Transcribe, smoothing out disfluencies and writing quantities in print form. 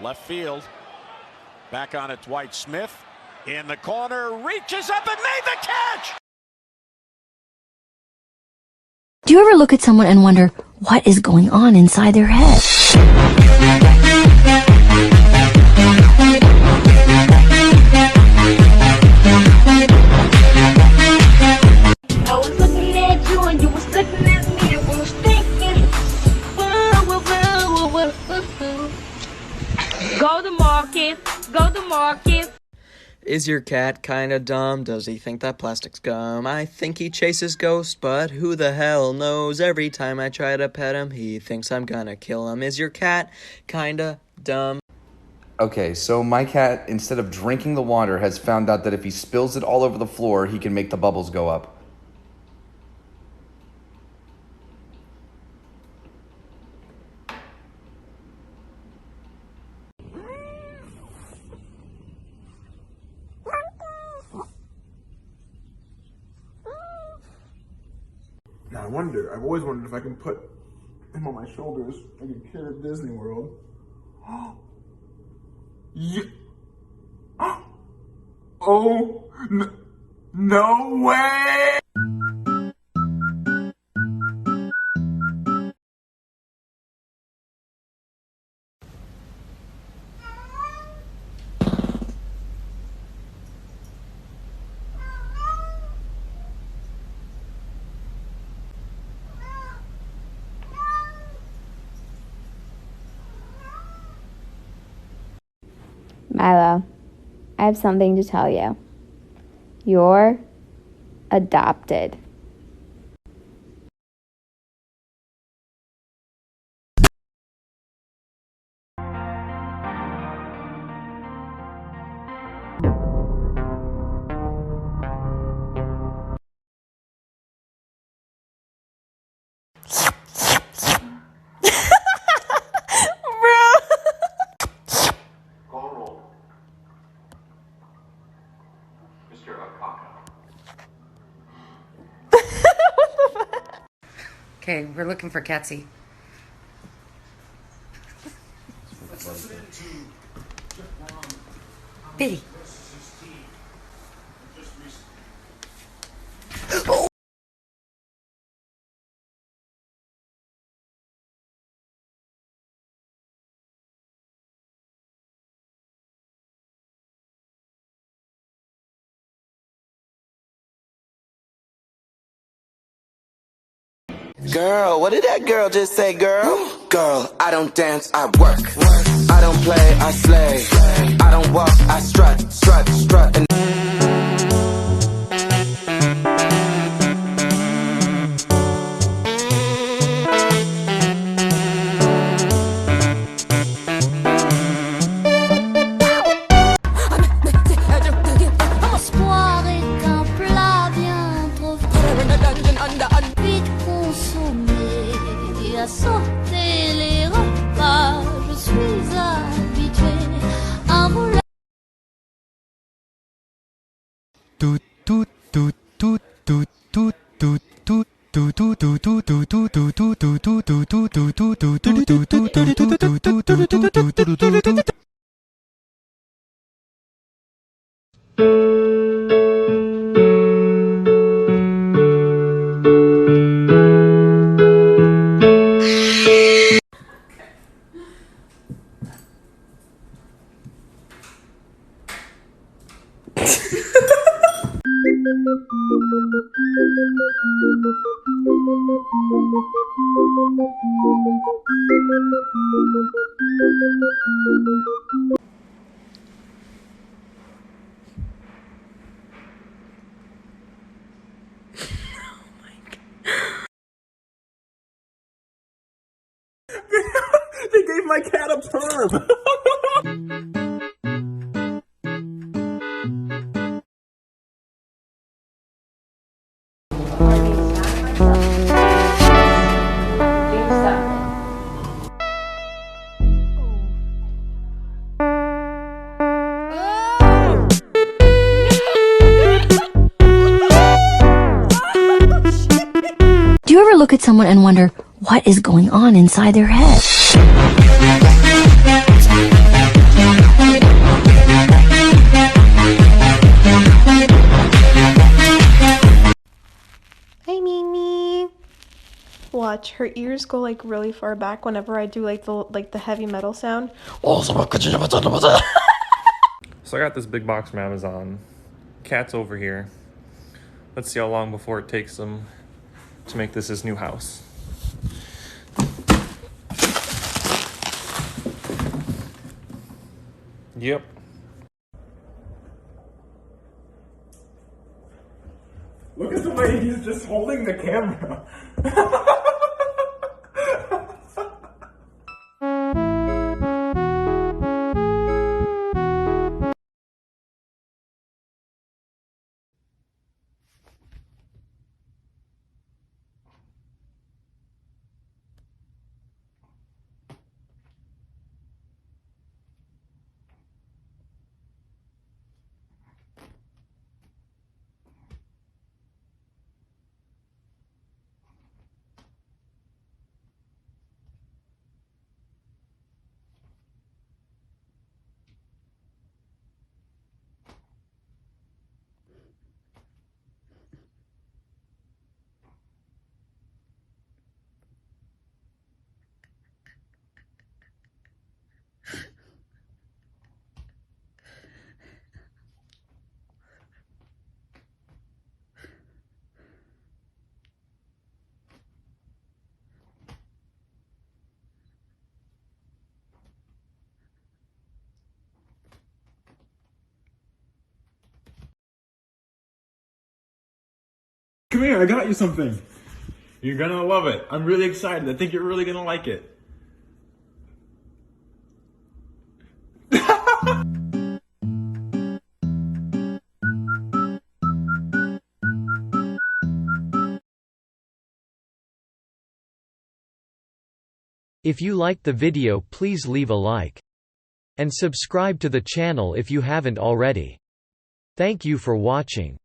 Left field. Back on it, Dwight Smith. In the corner, reaches up and made the catch! Do you ever look at someone and wonder what is going on inside their head? I was looking at you and you was looking at me and we was thinking, go to market, go to market. Is your cat kinda dumb? Does he think that plastic's gum? I think he chases ghosts, but who the hell knows? Every time I try to pet him, he thinks I'm gonna kill him. Is your cat kinda dumb? Okay, so my cat, instead of drinking the water, has found out that if he spills it all over the floor, he can make the bubbles go up. Now I've always wondered if I can put him on my shoulders like a kid at Disney World. Yeah. Oh, no way! Milo, I have something to tell you. You're adopted. Okay, we're looking for Ketsy. Biddy. Girl, what did that girl just say, girl? Girl, I don't dance, I work. I don't play, I slay. I don't walk, I strut, strut, strut. And À sauter les repas, je suis habituée à rouler. They gave my cat a perm! Do you ever look at someone and wonder what is going on inside their head. Hey Mimi. Watch, her ears go like really far back whenever I do like the heavy metal sound. So I got this big box from Amazon. Cat's over here. Let's see how long before it takes them to make this his new house. Yep. Look at the way he's just holding the camera. Come here, I got you something. You're gonna love it. I'm really excited. I think you're really gonna like it. If you liked the video, please leave a like. And subscribe to the channel if you haven't already. Thank you for watching.